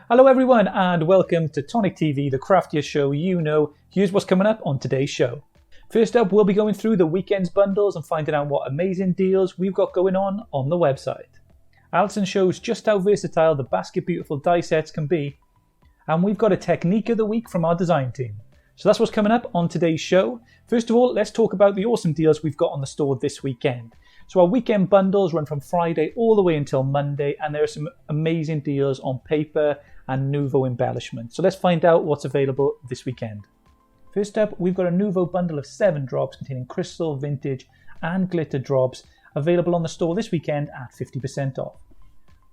Hello everyone and welcome to Tonic TV, the craftiest show you know. Here's what's coming up on today's show. First up, we'll be going through the weekend's bundles and finding out what amazing deals we've got going on the website. Alison shows just how versatile the Basket Beautiful die sets can be. And we've got a technique of the week from our design team. So that's what's coming up on today's show. First of all, let's talk about the awesome deals we've got on the store this weekend. So our weekend bundles run from Friday all the way until Monday, and there are some amazing deals on paper and Nouveau embellishment. So let's find out what's available this weekend. First up, we've got a Nouveau bundle of 7 drops containing crystal, vintage and glitter drops available on the store this weekend at 50% off.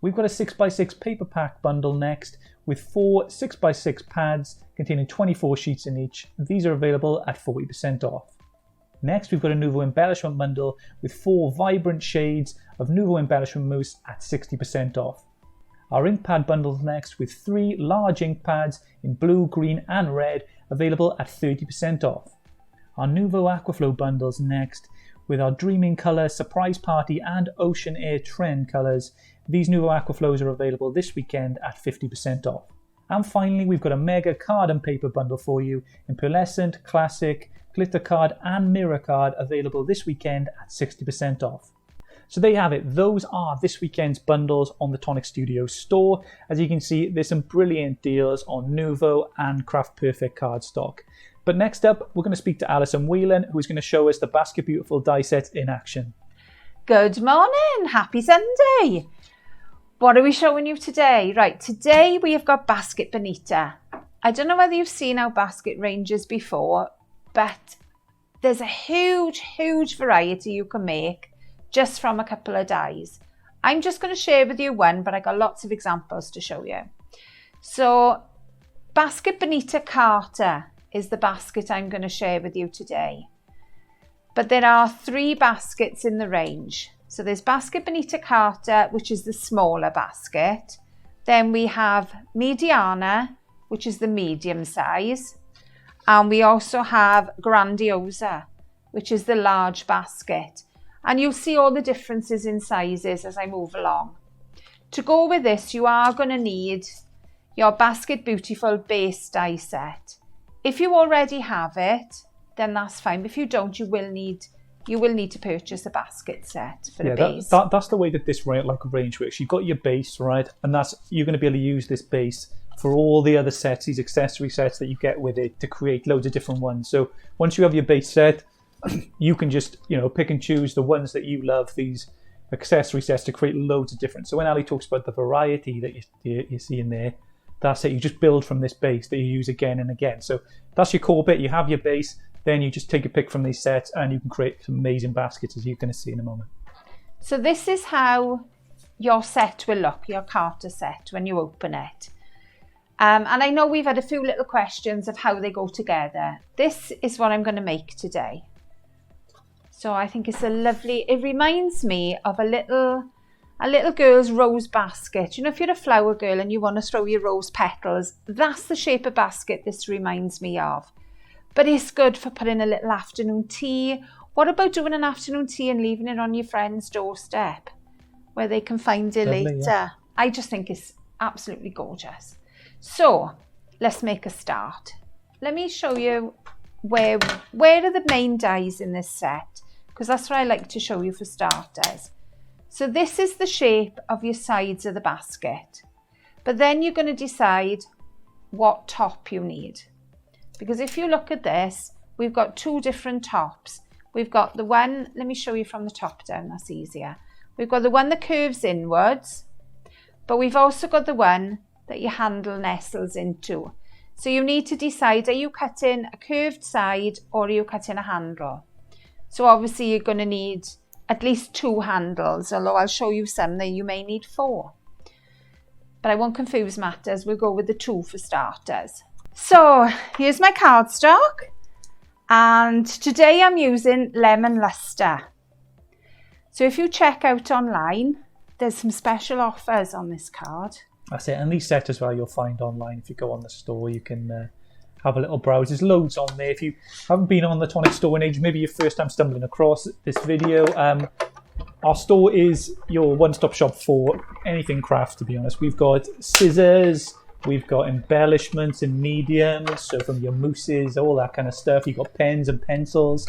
We've got a 6x6 paper pack bundle next with 4 6x6 pads containing 24 sheets in each. These are available at 40% off. Next, we've got a Nouveau embellishment bundle with 4 vibrant shades of Nouveau embellishment mousse at 60% off. Our ink pad bundles next with 3 large ink pads in blue, green and red available at 30% off. Our Nouveau Aquaflow bundles next with our Dreaming Colour, Surprise Party and Ocean Air Trend colours. These Nouveau Aquaflows are available this weekend at 50% off. And finally, we've got a mega card and paper bundle for you in pearlescent, classic, glitter card and mirror card available this weekend at 60% off. So there you have it. Those are this weekend's bundles on the Tonic Studio store. As you can see, there's some brilliant deals on Nouveau and Craft Perfect cardstock. But next up, we're going to speak to Alison Whelan, who's going to show us the Basket Beautiful die sets in action. Good morning. Happy Sunday. What are we showing you today? Right, today we have got Basket Bonita. I don't know whether you've seen our basket ranges before, but there's a huge variety you can make just from a couple of dies. I'm just going to share with you one, but I got lots of examples to show you. So Basket Bonita Carter is the basket I'm going to share with you today. But there are 3 baskets in the range. So there's Basket Bonita Carter, which is the smaller basket. Then we have Mediana, which is the medium size. And we also have Grandiosa, which is the large basket. And you'll see all the differences in sizes as I move along. To go with this, you are going to need your Basket Beautiful base die set. If you already have it, then that's fine. But if you don't, you will need to purchase a basket set for the base. That's the way that this range works. You've got your base, right? And you're going to be able to use this base for all the other sets, these accessory sets that you get with it, to create loads of different ones. So once you have your base set, you can just pick and choose the ones that you love, these accessory sets, to create loads of different. So when Ali talks about the variety that you see in there, that's it. You just build from this base that you use again and again. So that's your core bit. You have your base, then you just take a pick from these sets and you can create some amazing baskets, as you're going to see in a moment. So this is how your set will look, your Carter set, when you open it. And I know we've had a few little questions of how they go together. This is what I'm going to make today. So I think it's it reminds me of a little girl's rose basket. If you're a flower girl and you want to throw your rose petals, that's the shape of basket this reminds me of. But it's good for putting a little afternoon tea. What about doing an afternoon tea and leaving it on your friend's doorstep where they can find it later? Yeah. I just think it's absolutely gorgeous. So let's make a start. Let me show you where are the main dies in this set, because that's what I like to show you for starters. So this is the shape of your sides of the basket. But then you're going to decide what top you need. Because if you look at this, we've got 2 different tops. We've got the one, let me show you from the top down, that's easier. We've got the one that curves inwards, but we've also got the one that your handle nestles into. So you need to decide, are you cutting a curved side or are you cutting a handle? So obviously you're going to need at least 2 handles, although I'll show you some that you may need 4. But I won't confuse matters, we'll go with the 2 for starters. So here's my cardstock, and today I'm using Lemon Luster. So if you check out online, there's some special offers on this card. That's it, and these sets as well you'll find online. If you go on the store, you can have a little browse. There's loads on there. If you haven't been on the Tonic store in age, maybe your first time stumbling across this video, our store is your one-stop shop for anything craft, to be honest. We've got scissors, We've got embellishments and mediums, so from your mousses, all that kind of stuff. You've got pens and pencils.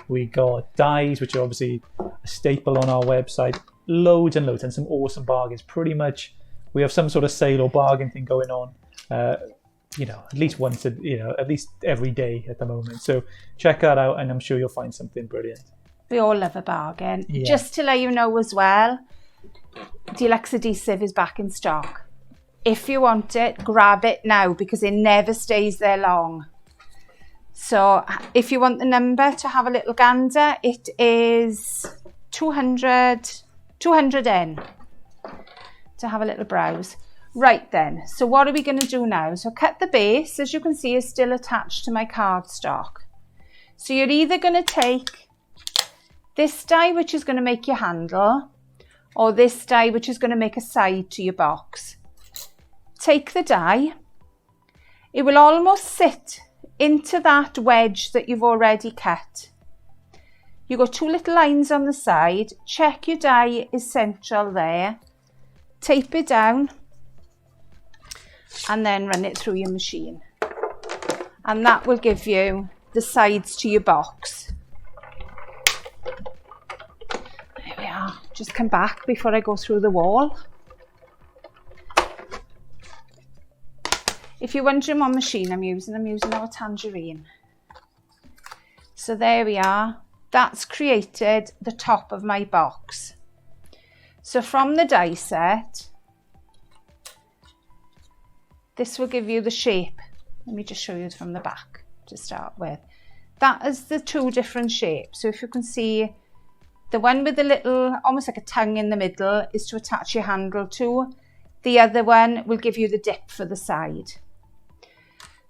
We got dies, which are obviously a staple on our website. Loads and loads, and some awesome bargains. Pretty much, we have some sort of sale or bargain thing going on. At least once, at least every day at the moment. So check that out, and I'm sure you'll find something brilliant. We all love a bargain. Yeah. Just to let you know as well, Deluxe Adhesive is back in stock. If you want it, grab it now because it never stays there long. So if you want the number to have a little gander, it is 200N to have a little browse. Right then, so what are we going to do now? So cut the base, as you can see, is still attached to my cardstock. So you're either going to take this die, which is going to make your handle, or this die, which is going to make a side to your box. Take the die. It will almost sit into that wedge that you've already cut. You've got 2 little lines on the side. Check your die is central there. Tape it down and then run it through your machine. And that will give you the sides to your box. There we are. Just come back before I go through the wall. If you're wondering what machine I'm using our Tangerine. So there we are. That's created the top of my box. So from the die set, this will give you the shape. Let me just show you from the back to start with. That is the 2 different shapes. So if you can see, the one with the little, almost like a tongue in the middle, is to attach your handle to. The other one will give you the dip for the side.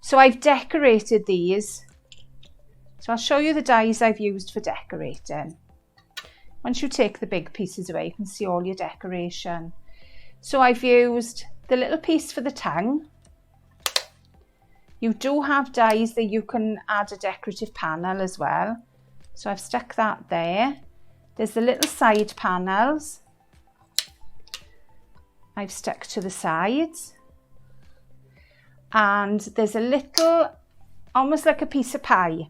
So I've decorated these. So I'll show you the dies I've used for decorating. Once you take the big pieces away, you can see all your decoration. So I've used the little piece for the tongue. You do have dies that you can add a decorative panel as well. So I've stuck that there. There's the little side panels. I've stuck to the sides. And there's a little, almost like a piece of pie.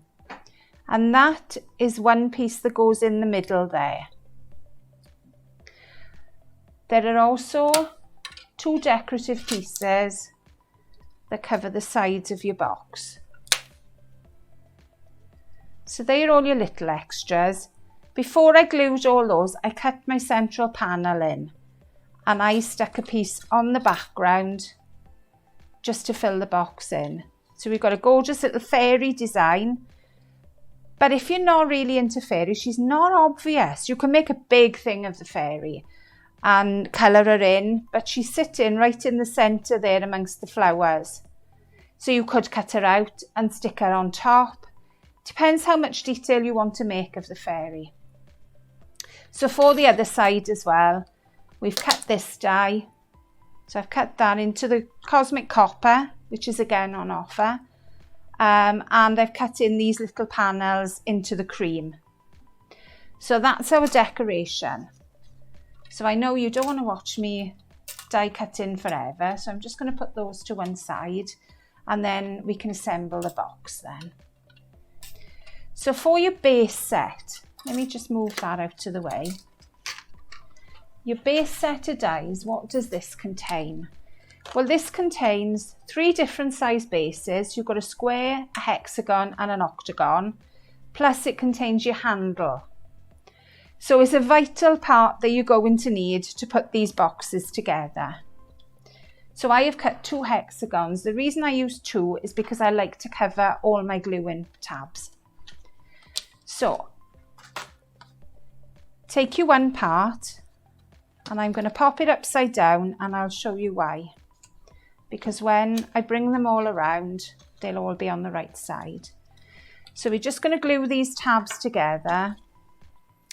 And that is one piece that goes in the middle there. There are also 2 decorative pieces that cover the sides of your box. So they're all your little extras. Before I glued all those, I cut my central panel in and I stuck a piece on the background just to fill the box in. So we've got a gorgeous little fairy design. But if you're not really into fairy, she's not obvious. You can make a big thing of the fairy and colour her in, but she's sitting right in the centre there amongst the flowers. So you could cut her out and stick her on top. Depends how much detail you want to make of the fairy. So for the other side as well, we've cut this die. So I've cut that into the Cosmic Copper, which is again on offer. And I've cut in these little panels into the cream. So that's our decoration. So I know you don't want to watch me die cutting forever, so I'm just going to put those to one side and then we can assemble the box then. So for your base set, let me just move that out of the way. Your base set of dies, what does this contain? Well, this contains 3 different size bases. You've got a square, a hexagon and an octagon, plus it contains your handle. So it's a vital part that you're going to need to put these boxes together. So I have cut 2 hexagons. The reason I use 2 is because I like to cover all my gluing tabs. So take your one part and I'm going to pop it upside down and I'll show you why. Because when I bring them all around, they'll all be on the right side. So we're just going to glue these tabs together.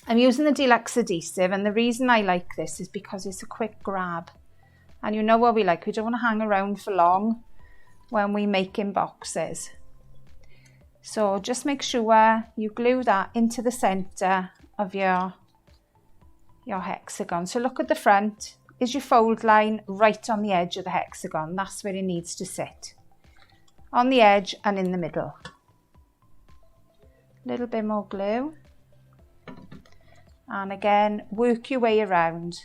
I'm using the Deluxe Adhesive, and the reason I like this is because it's a quick grab. And you know what we like, we don't want to hang around for long when we're making boxes. So just make sure you glue that into the centre of your hexagon. So look at the front, is your fold line right on the edge of the hexagon. That's where it needs to sit. On the edge and in the middle. A little bit more glue. And again, work your way around.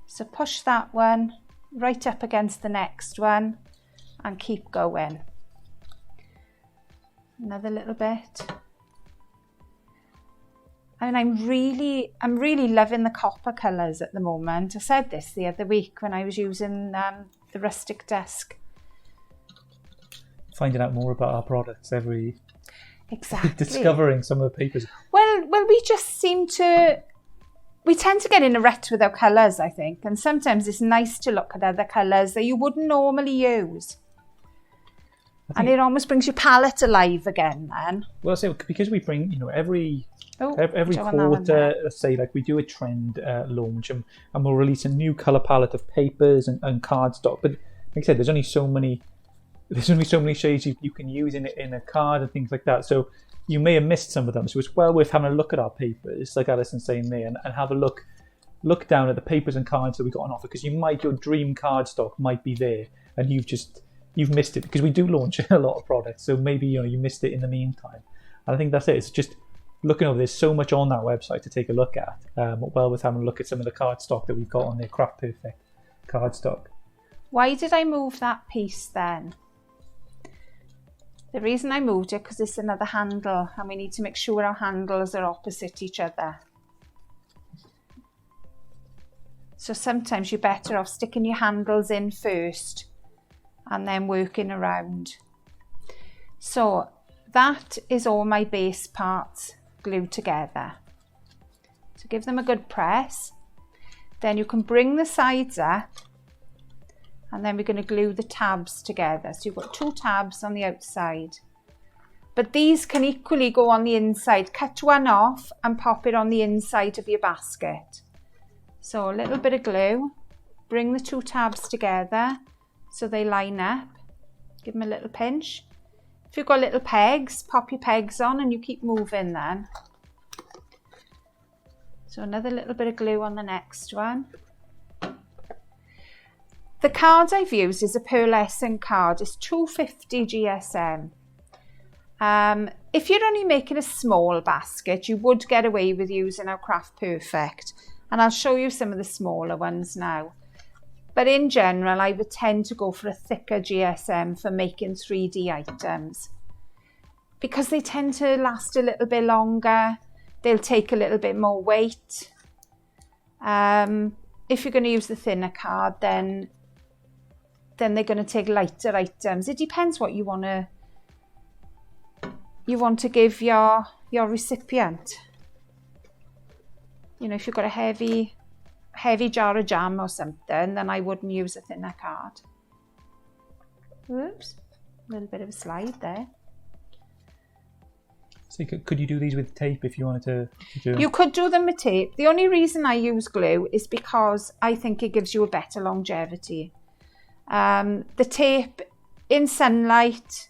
So push that one right up against the next one and keep going. Another little bit. And I'm really loving the copper colours at the moment. I said this the other week when I was using the rustic desk. Finding out more about our products every... Exactly. Discovering some of the papers. Well, we just seem to... We tend to get in a rut with our colours, I think. And sometimes it's nice to look at other colours that you wouldn't normally use. And it almost brings your palette alive again then. Well, I say, because we bring, every quarter, let's say, like we do a trend launch and we'll release a new colour palette of papers and cardstock. But like I said, there's only so many shades you can use in a card and things like that. So you may have missed some of them. So it's well worth having a look at our papers, like Alison's saying there, and have a look down at the papers and cards that we got on offer, because your dream cardstock might be there and you've missed it, because we do launch a lot of products. So maybe you missed it in the meantime. And I think that's it. It's just looking over. There's so much on that website to take a look at. Well worth having a look at some of the cardstock that we've got on there, Craft Perfect cardstock. Why did I move that piece then? The reason I moved it because it's another handle and we need to make sure our handles are opposite each other. So sometimes you're better off sticking your handles in first and then working around. So that is all my base parts glued together. So give them a good press. Then you can bring the sides up. And then we're going to glue the tabs together. So you've got 2 tabs on the outside. But these can equally go on the inside. Cut one off and pop it on the inside of your basket. So a little bit of glue. Bring the 2 tabs together so they line up. Give them a little pinch. If you've got little pegs, pop your pegs on and you keep moving then. So another little bit of glue on the next one. The card I've used is a pearlescent card. It's 250 GSM. If you're only making a small basket, you would get away with using our Craft Perfect. And I'll show you some of the smaller ones now. But in general, I would tend to go for a thicker GSM for making 3D items. Because they tend to last a little bit longer. They'll take a little bit more weight. If you're going to use the thinner card, then they're going to take lighter items. It depends what you want to give your recipient. If you've got a heavy jar of jam or something, then I wouldn't use a thinner card. Oops, a little bit of a slide there. So could you do these with tape if you wanted to do them? You could do them with tape. The only reason I use glue is because I think it gives you a better longevity. The tape in sunlight,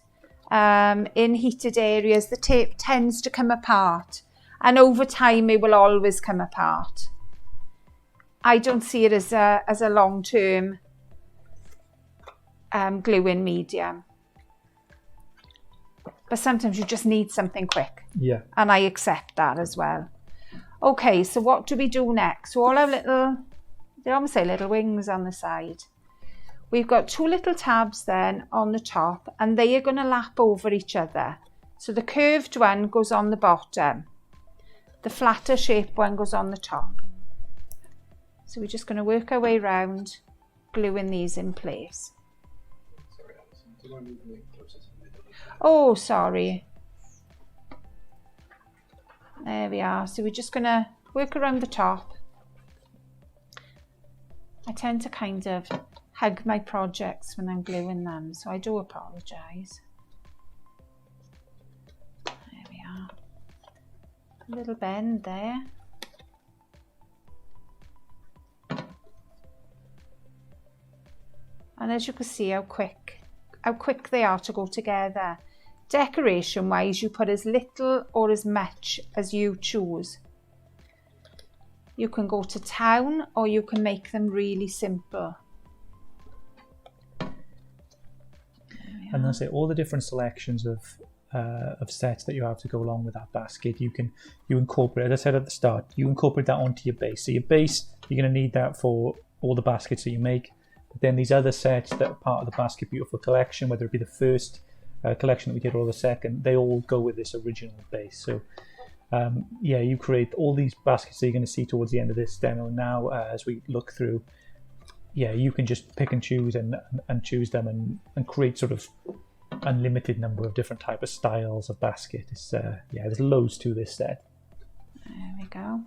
in heated areas, the tape tends to come apart, and over time it will always come apart. I don't see it as a long-term gluing medium. But sometimes you just need something quick. Yeah. And I accept that as well. Okay, so what do we do next? So all our little, they almost say little wings on the side. We've got 2 little tabs then on the top, and they are going to lap over each other. So the curved one goes on the bottom. The flatter shape one goes on the top. So we're just going to work our way around, gluing these in place. Sorry, Alison. Do you want to move the closer to the middle? Oh, sorry. There we are. So we're just going to work around the top. I tend to kind of hug my projects when I'm gluing them, so I do apologise. There we are. A little bend there. And as you can see how quick they are to go together. Decoration wise, you put as little or as much as you choose. You can go to town or you can make them really simple. And that's it. All the different selections of sets that you have to go along with that basket, you incorporate, as I said at the start, you incorporate that onto your base. So your base, you're going to need that for all the baskets that you make. But then these other sets that are part of the Basket Beautiful collection, whether it be the first collection that we did or the second, they all go with this original base. So yeah, you create all these baskets that you're going to see towards the end of this demo now as we look through. Yeah, you can just pick and choose and choose them and create sort of unlimited number of different type of styles of basket. It's yeah, there's loads to this set. There we go.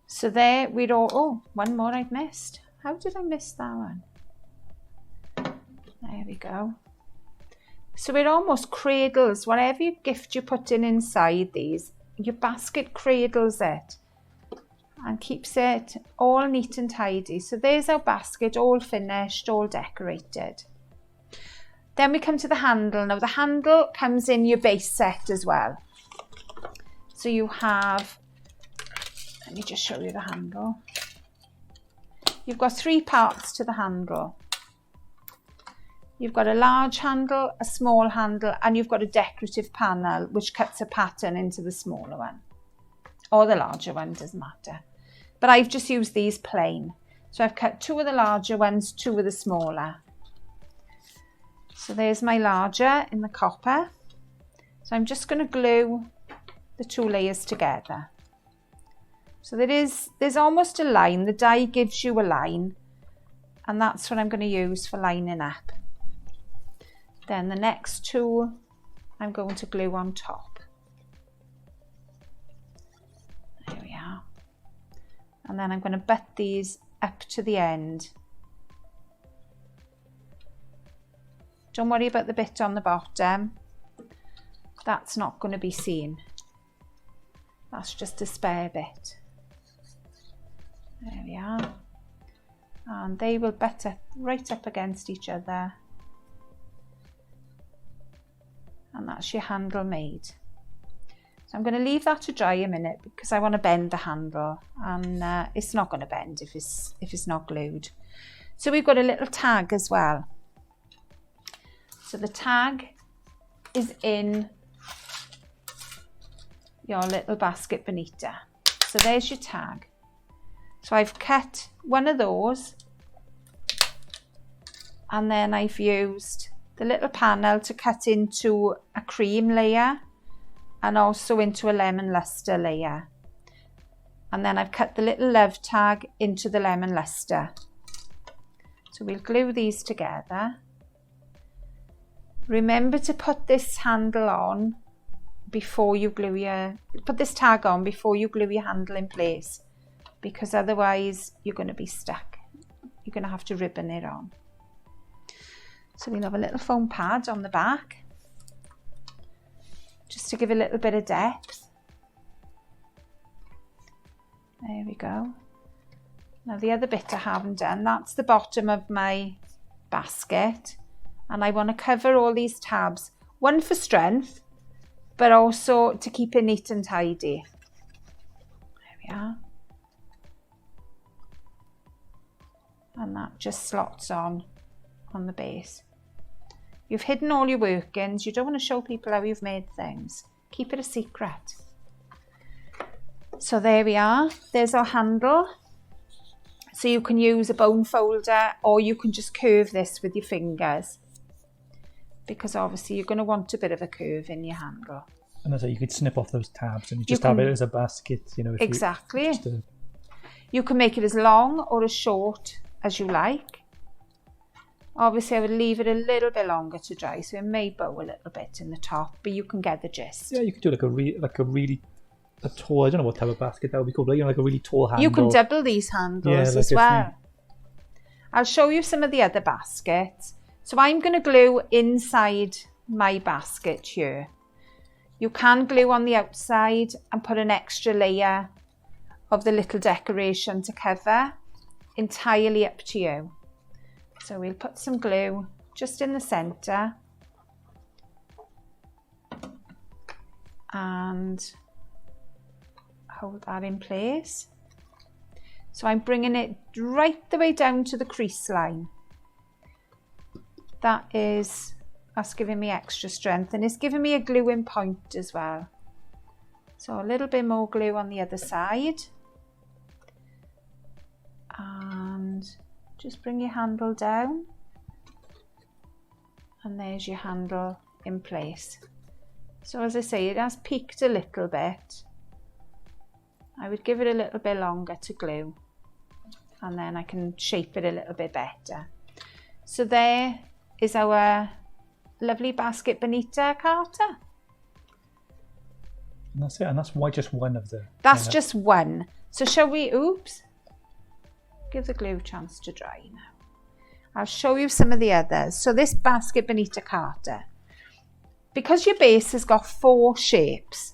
So there we'd all, oh, one more I'd missed. How did I miss that one? There we go. So it almost cradles whatever gift you put inside these, your basket cradles it and keeps it all neat and tidy. So there's our basket, all finished, all decorated. Then we come to the handle. Now the handle comes in your base set as well. So you have, let me just show you the handle. You've got 3 parts to the handle. You've got a large handle, a small handle, and you've got a decorative panel which cuts a pattern into the smaller one. Or the larger one, doesn't matter. But I've just used these plain. So I've cut 2 of the larger ones, 2 of the smaller. So there's my larger in the copper. So I'm just going to glue the 2 layers together. So there's almost a line. The die gives you a line, and that's what I'm going to use for lining up. Then the next 2 I'm going to glue on top. There we are. And then I'm going to butt these up to the end. Don't worry about the bit on the bottom. That's not going to be seen. That's just a spare bit. There we are. And they will butt up, right up against each other. And that's your handle made. So I'm going to leave that to dry a minute because I want to bend the handle, and it's not going to bend if it's not glued. So we've got a little tag as well. So the tag is in your little basket bonita. So there's your tag. So I've cut one of those, and then I've used the little panel to cut into a cream layer and also into a lemon luster layer. And then I've cut the little love tag into the lemon luster. So we'll glue these together. Remember to put this handle on before you glue put this tag on before you glue your handle in place, because otherwise you're going to be stuck. You're going to have to ribbon it on. So we'll have a little foam pad on the back, just to give a little bit of depth. There we go. Now the other bit I haven't done, that's the bottom of my basket. And I want to cover all these tabs, one for strength, but also to keep it neat and tidy. There we are. And that just slots on the base. You've hidden all your workings. You don't want to show people how you've made things. Keep it a secret. So there we are. There's our handle. So you can use a bone folder, or you can just curve this with your fingers, because obviously you're going to want a bit of a curve in your handle. And as I say, you could snip off those tabs and you just have it as a basket, you know. Exactly. You can make it as long or as short as you like. Obviously I would leave it a little bit longer to dry, so it may bow a little bit in the top, but you can get the gist. Yeah, you could do like a really tall, I don't know what type of basket that would be called, but like a really tall handle. You can double these handles as well. I'll show you some of the other baskets. So I'm going to glue inside my basket here. You can glue on the outside and put an extra layer of the little decoration to cover. Entirely up to you. So we'll put some glue just in the centre. And hold that in place. So I'm bringing it right the way down to the crease line. That's giving me extra strength, and it's giving me a gluing point as well. So a little bit more glue on the other side. And just bring your handle down. And there's your handle in place. So as I say, it has peaked a little bit. I would give it a little bit longer to glue, and then I can shape it a little bit better. So there is our lovely basket bonita carter. And that's it, and that's just one of the... That's just one. So shall we, give the glue a chance to dry now. I'll show you some of the others. So this basket bonita carter, because your base has got 4 shapes,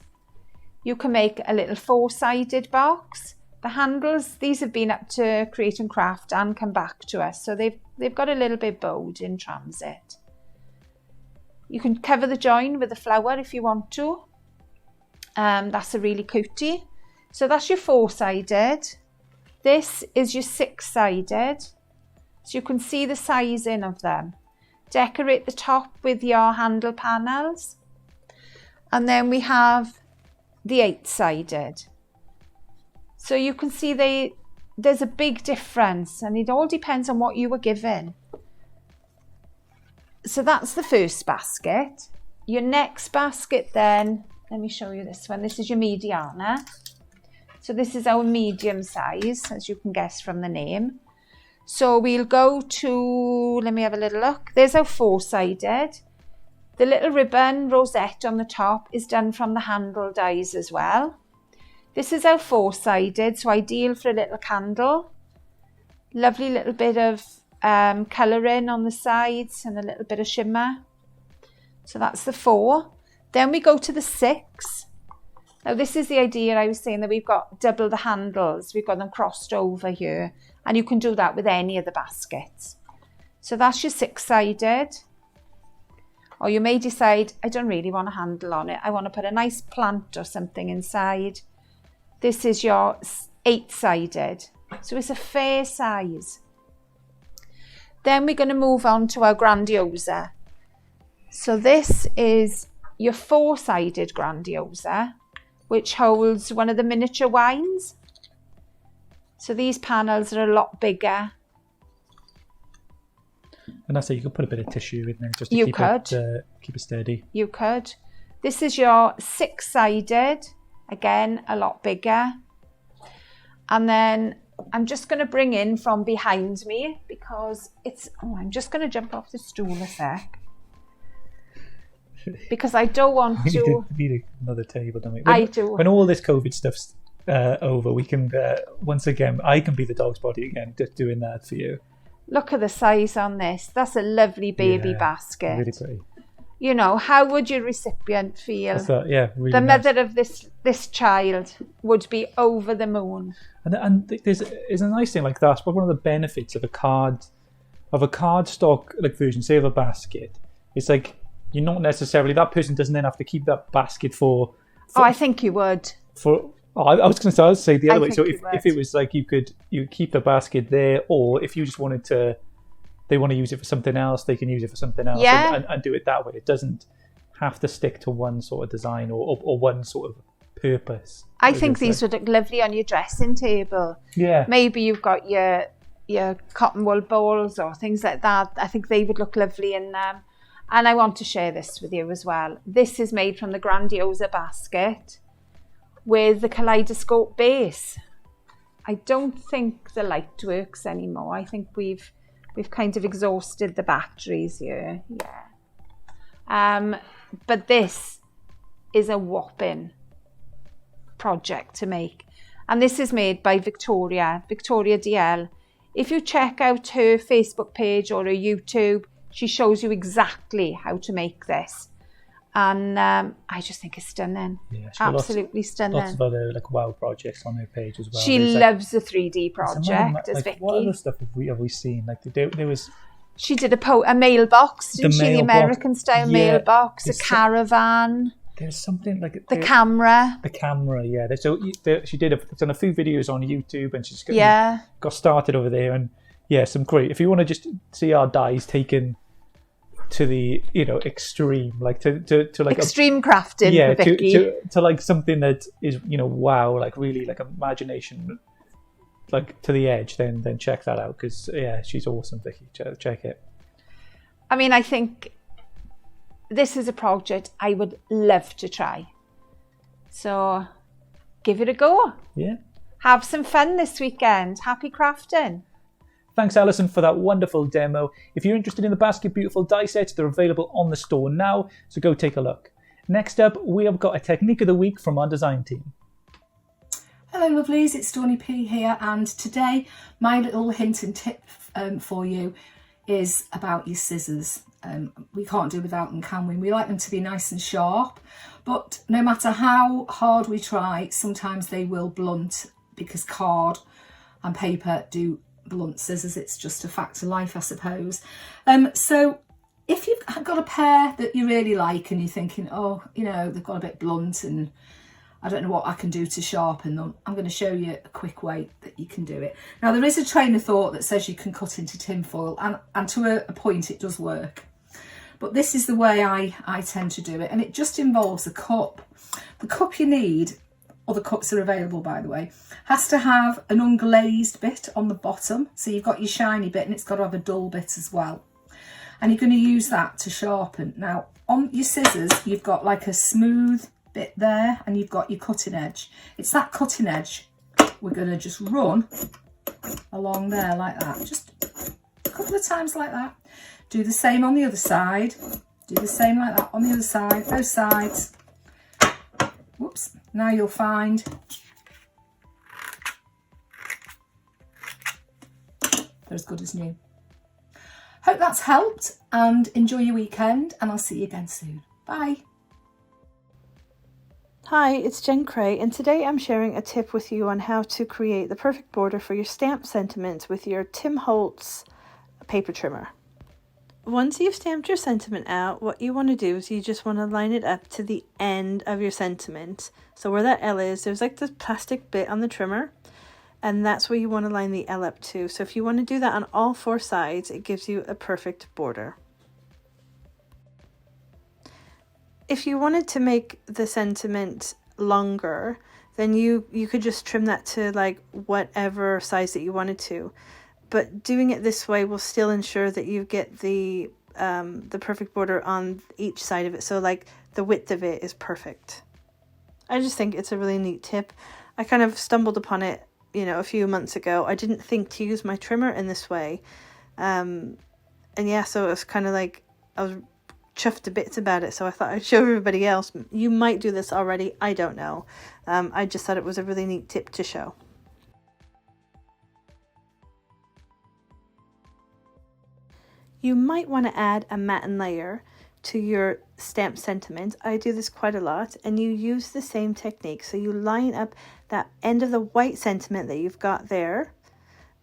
you can make a little 4-sided box. The handles, these have been up to Create and Craft and come back to us. So they've got a little bit bowed in transit. You can cover the join with a flower if you want to. That's a really cutie. So that's your 4-sided. This is your 6-sided. So you can see the sizing of them. Decorate the top with your handle panels. And then we have the 8-sided. So you can see there's a big difference, and it all depends on what you were given. So that's the first basket. Your next basket then, let me show you this one. This is your mediana. So this is our medium size, as you can guess from the name. So we'll go to, let me have a little look. There's our 4-sided. The little ribbon rosette on the top is done from the handle dies as well. This is our 4-sided, so ideal for a little candle. Lovely little bit of colouring on the sides and a little bit of shimmer. So that's the 4. Then we go to the 6. Now this is the idea I was saying, that we've got double the handles. We've got them crossed over here, and you can do that with any of the baskets. So that's your 6-sided. Or you may decide, I don't really want a handle on it. I want to put a nice plant or something inside. This is your 8-sided. So it's a fair size. Then we're going to move on to our grandiosa. So this is your 4-sided grandiosa, which holds one of the miniature wines. So these panels are a lot bigger. And that's it, you could put a bit of tissue in there just to keep it steady. You could. This is your 6-sided, again, a lot bigger. And then I'm just going to bring in from behind me, because I'm just going to jump off the stool a sec. Because I don't want to... We need another table, don't we? I do. When all this COVID stuff's over, we can, once again, I can be the dog's body again, just doing that for you. Look at the size on this. That's a lovely baby basket. Really pretty. You know, how would your recipient feel? Really the nice. mother of this child would be over the moon. And there's a nice thing like that. But one of the benefits of a cardstock like version, say of a basket, it's like you're not necessarily, that person doesn't then have to keep that basket for I think you would. I was going to say the other way. So if it was like you keep the basket there, or if you just wanted to, they want to use it for something else, they can use it for something else, and do it that way. It doesn't have to stick to one sort of design or one sort of purpose. I think these would look lovely on your dressing table. Yeah. Maybe you've got your cotton wool bowls or things like that. I think they would look lovely in them. And I want to share this with you as well. This is made from the Grandiosa basket with the kaleidoscope base. I don't think the light works anymore. I think we've kind of exhausted the batteries here. Yeah. But this is a whopping project to make. And this is made by Victoria DL. If you check out her Facebook page or her YouTube, she shows you exactly how to make this. And I just think it's stunning. Yeah, absolutely stunning. Lots of other wow projects on her page as well. She loves the 3D project, as Vicky. What other stuff have we seen? Like there was. She did a mailbox, didn't she? The American style mailbox, a caravan. There's something like the camera. The camera, yeah. So she done a few videos on YouTube, and she's got started over there, and yeah, some great. If you want to just see our dies taken to the extreme, like to like extreme crafting, yeah, for Vicky. to like something that is wow, like really like imagination, like to the edge. Then check that out, because yeah, she's awesome, Vicky. Check it. I mean, I think this is a project I would love to try. So give it a go. Yeah. Have some fun this weekend. Happy crafting. Thanks, Alison, for that wonderful demo. If you're interested in the Basket Beautiful die sets, they're available on the store now, so go take a look. Next up, we have got a technique of the week from our design team. Hello lovelies, it's Tony P here, and today my little hint and tip for you is about your scissors. We can't do without them, can we? We like them to be nice and sharp, but no matter how hard we try, sometimes they will blunt, because card and paper do blunt scissors. It's just a fact of life, I suppose. So if you've got a pair that you really like and you're thinking, oh, they've got a bit blunt and I don't know what I can do to sharpen them, I'm going to show you a quick way that you can do it. Now, there is a train of thought that says you can cut into tinfoil, and to a point it does work. But this is the way I tend to do it, and it just involves a cup. The cup you need, other cups are available by the way, has to have an unglazed bit on the bottom. So you've got your shiny bit and it's got to have a dull bit as well. And you're going to use that to sharpen. Now on your scissors, you've got like a smooth bit there and you've got your cutting edge. It's that cutting edge we're going to just run along there like that. Just a couple of times like that. Do the same on the other side. Do the same like that on the other side, both sides. Whoops. Now you'll find they're as good as new. Hope that's helped, and enjoy your weekend, and I'll see you again soon. Bye. Hi, it's Jen Cray, and today I'm sharing a tip with you on how to create the perfect border for your stamp sentiment with your Tim Holtz paper trimmer. Once you've stamped your sentiment out, what you want to do is you just want to line it up to the end of your sentiment. So where that L is, there's like this plastic bit on the trimmer, and that's where you want to line the L up to. So if you want to do that on all four sides, it gives you a perfect border. If you wanted to make the sentiment longer, then you could just trim that to like whatever size that you wanted to. But doing it this way will still ensure that you get the perfect border on each side of it. So like the width of it is perfect. I just think it's a really neat tip. I kind of stumbled upon it, a few months ago. I didn't think to use my trimmer in this way. And yeah, so it was kind of like, I was chuffed to bits about it. So I thought I'd show everybody else. You might do this already. I don't know. I just thought it was a really neat tip to show. You might want to add a matten layer to your stamp sentiment. I do this quite a lot, and you use the same technique. So you line up that end of the white sentiment that you've got there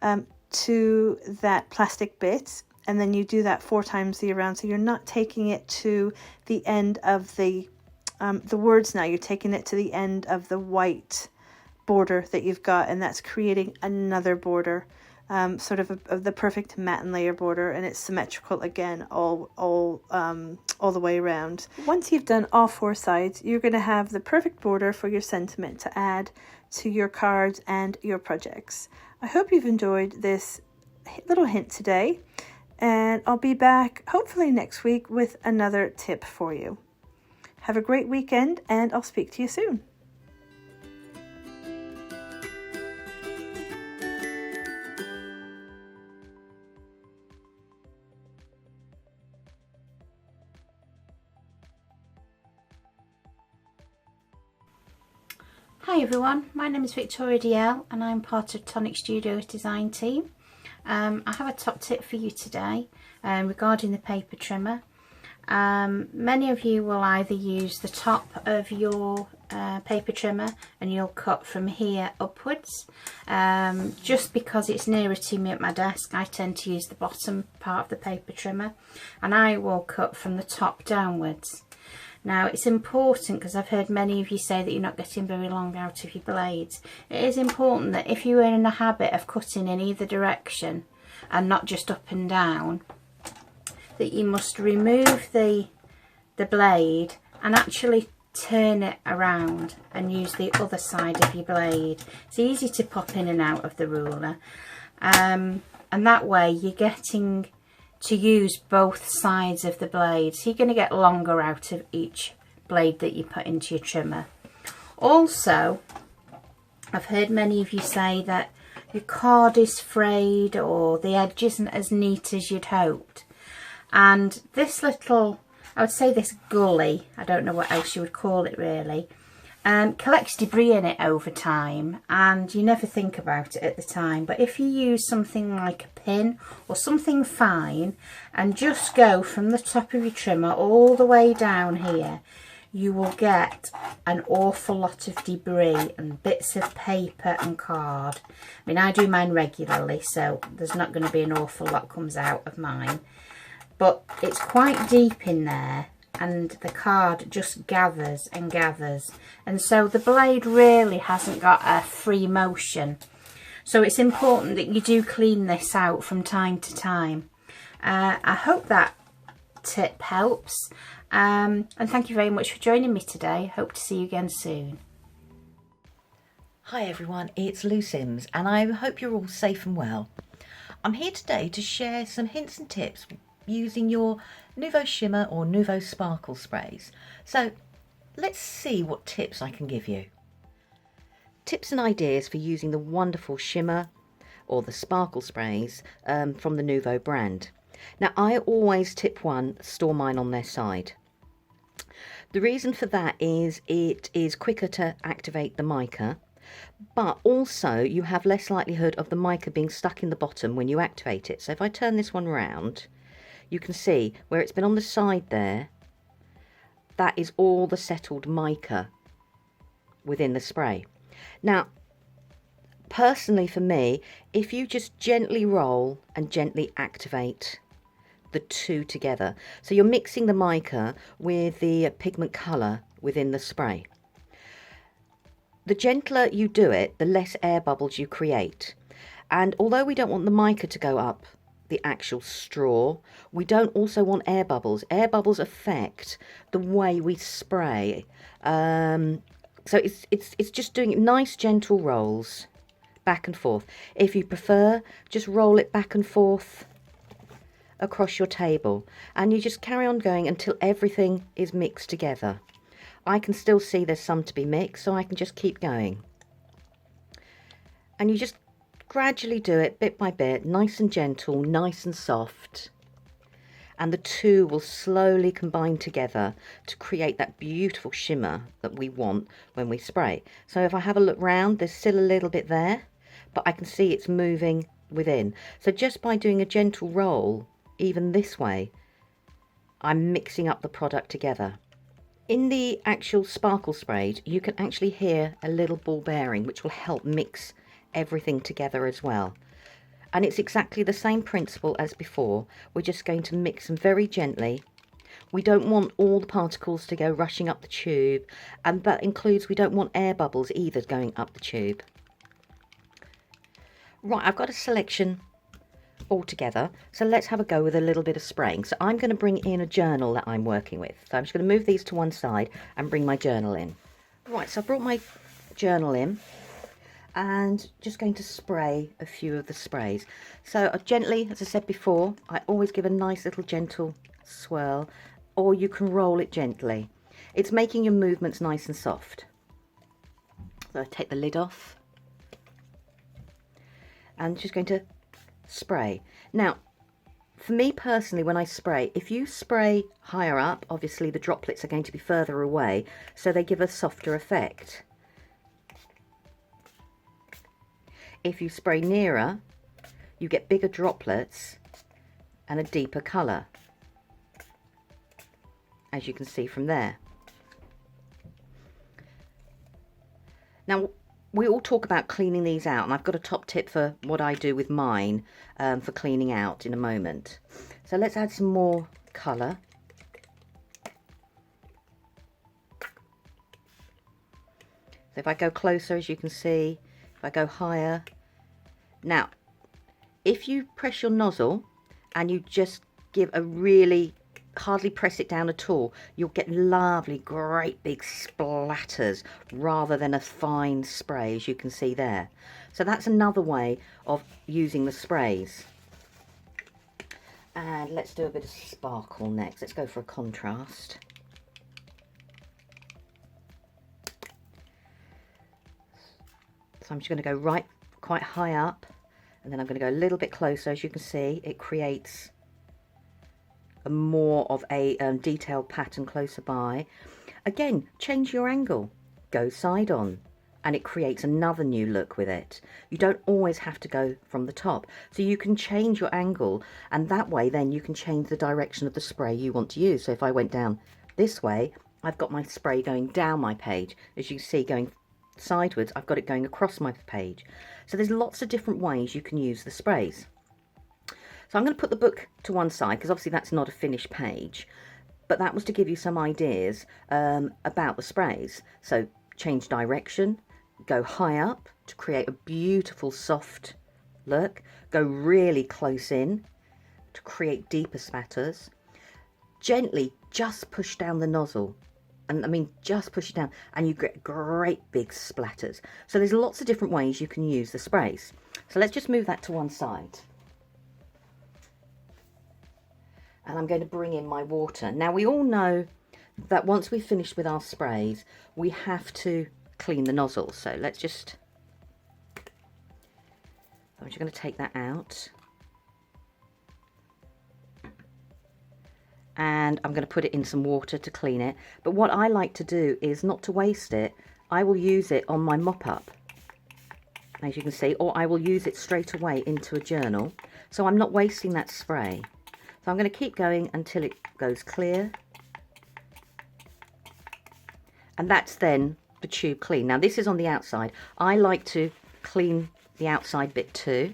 to that plastic bit, and then you do that 4 times the around. So you're not taking it to the end of the words now, you're taking it to the end of the white border that you've got, and that's creating another border. Sort of the perfect matten layer border, and it's symmetrical again all the way around. Once you've done all 4 sides, you're going to have the perfect border for your sentiment to add to your cards and your projects. I hope you've enjoyed this little hint today, and I'll be back hopefully next week with another tip for you. Have a great weekend, and I'll speak to you soon. Hi everyone, my name is Victoria DL and I'm part of Tonic Studios design team. I have a top tip for you today regarding the paper trimmer. Many of you will either use the top of your paper trimmer and you'll cut from here upwards. Just because it's nearer to me at my desk, I tend to use the bottom part of the paper trimmer, and I will cut from the top downwards. Now it's important, because I've heard many of you say that you're not getting very long out of your blades. It is important that if you are in the habit of cutting in either direction and not just up and down, that you must remove the blade and actually turn it around and use the other side of your blade. It's easy to pop in and out of the ruler, and that way you're getting to use both sides of the blade, so you're going to get longer out of each blade that you put into your trimmer. Also, I've heard many of you say that your card is frayed or the edge isn't as neat as you'd hoped, and this little, I would say this gully, I don't know what else you would call it really, collects debris in it over time, and you never think about it at the time. But if you use something like a pin or something fine and just go from the top of your trimmer all the way down here, you will get an awful lot of debris and bits of paper and card. I mean, I do mine regularly, so there's not going to be an awful lot comes out of mine, but it's quite deep in there, and the card just gathers and gathers, and so the blade really hasn't got a free motion. So it's important that you do clean this out from time to time. I hope that tip helps, and thank you very much for joining me today. Hope to see you again soon. Hi everyone, it's Lou Sims, and I hope you're all safe and well. I'm here today to share some hints and tips using your Nouveau Shimmer or Nouveau Sparkle sprays. So let's see what tips I can give you. Tips and ideas for using the wonderful shimmer or the sparkle sprays from the Nouveau brand. Now, I always tip one, store mine on their side. The reason for that is it is quicker to activate the mica, but also you have less likelihood of the mica being stuck in the bottom when you activate it. So if I turn this one round, you can see where it's been on the side there, that is all the settled mica within the spray. Now, personally for me, if you just gently roll and gently activate the two together, so you're mixing the mica with the pigment colour within the spray. The gentler you do it, the less air bubbles you create. And although we don't want the mica to go up the actual straw, we don't also want air bubbles. Air bubbles affect the way we spray. So it's just doing nice gentle rolls back and forth. If you prefer, just roll it back and forth across your table, and you just carry on going until everything is mixed together. I can still see there's some to be mixed, so I can just keep going. And you just gradually do it bit by bit, nice and gentle, nice and soft, and the two will slowly combine together to create that beautiful shimmer that we want when we spray. So if I have a look round, there's still a little bit there, but I can see it's moving within. So just by doing a gentle roll, even this way, I'm mixing up the product together. In the actual sparkle sprays, you can actually hear a little ball bearing, which will help mix everything together as well. And it's exactly the same principle as before. We're just going to mix them very gently. We don't want all the particles to go rushing up the tube, and that includes we don't want air bubbles either going up the tube. Right, I've got a selection all together, so let's have a go with a little bit of spraying. So I'm going to bring in a journal that I'm working with. So I'm just going to move these to one side and bring my journal in. Right, so I've brought my journal in and just going to spray a few of the sprays. So gently, as I said before, I always give a nice little gentle swirl, or you can roll it gently. It's making your movements nice and soft. So I take the lid off and just going to spray. Now, for me personally, when I spray, if you spray higher up, obviously the droplets are going to be further away, so they give a softer effect. If you spray nearer, you get bigger droplets and a deeper colour, as you can see from there. Now, we all talk about cleaning these out, and I've got a top tip for what I do with mine for cleaning out in a moment. So let's add some more colour. So if I go closer, as you can see, if I go higher. Now, if you press your nozzle and you just give a really, hardly press it down at all, you'll get lovely, great big splatters rather than a fine spray, as you can see there. So that's another way of using the sprays. And let's do a bit of sparkle next. Let's go for a contrast. So I'm just going to go right quite high up, and then I'm going to go a little bit closer. As you can see, it creates a more of a detailed pattern closer by. Again, change your angle, go side on, and it creates another new look with it. You don't always have to go from the top, so you can change your angle, and that way then you can change the direction of the spray you want to use. So if I went down this way, I've got my spray going down my page. As you can see, going sideways, I've got it going across my page. So there's lots of different ways you can use the sprays. So I'm going to put the book to one side because obviously that's not a finished page, but that was to give you some ideas about the sprays. So change direction, go high up to create a beautiful soft look, go really close in to create deeper spatters, gently just push down the nozzle, and I mean just push it down, and you get great big splatters. So there's lots of different ways you can use the sprays. So let's just move that to one side. And I'm going to bring in my water. Now we all know that once we've finished with our sprays, we have to clean the nozzle. So I'm just going to take that out. And I'm going to put it in some water to clean it. But what I like to do is not to waste it. I will use it on my mop-up, as you can see, or I will use it straight away into a journal. So I'm not wasting that spray. So I'm going to keep going until it goes clear. And that's then the tube clean. Now this is on the outside. I like to clean the outside bit too.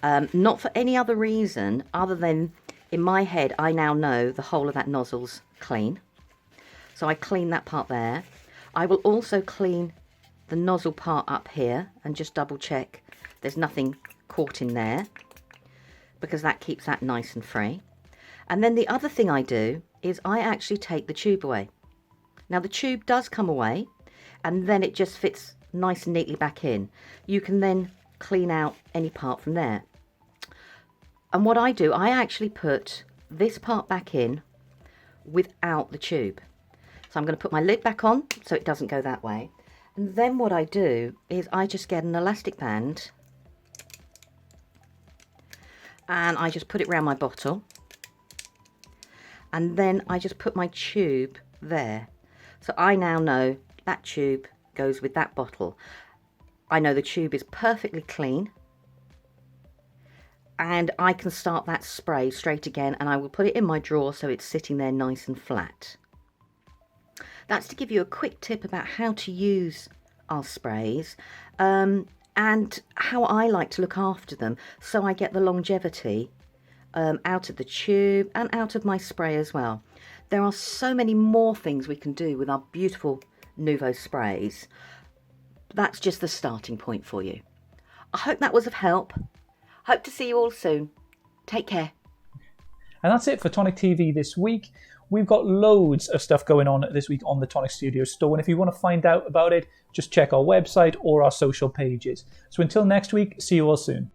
Not for any other reason other than in my head I now know the whole of that nozzle's clean. So I clean that part there. I will also clean the nozzle part up here and just double check there's nothing caught in there, because that keeps that nice and free. And then the other thing I do is I actually take the tube away. Now the tube does come away and then it just fits nice and neatly back in. You can then clean out any part from there. And what I do, I actually put this part back in without the tube. So I'm going to put my lid back on so it doesn't go that way. And then what I do is I just get an elastic band and I just put it around my bottle, and then I just put my tube there. So I now know that tube goes with that bottle. I know the tube is perfectly clean, and I can start that spray straight again, and I will put it in my drawer so it's sitting there nice and flat. That's to give you a quick tip about how to use our sprays, and how I like to look after them so I get the longevity out of the tube and out of my spray as well. There are so many more things we can do with our beautiful Nuvo sprays. That's just the starting point for you. I hope that was of help. Hope to see you all soon. Take care. And that's it for Tonic TV this week. We've got loads of stuff going on this week on the Tonic Studio store, and if you want to find out about it, just check our website or our social pages. So until next week, see you all soon.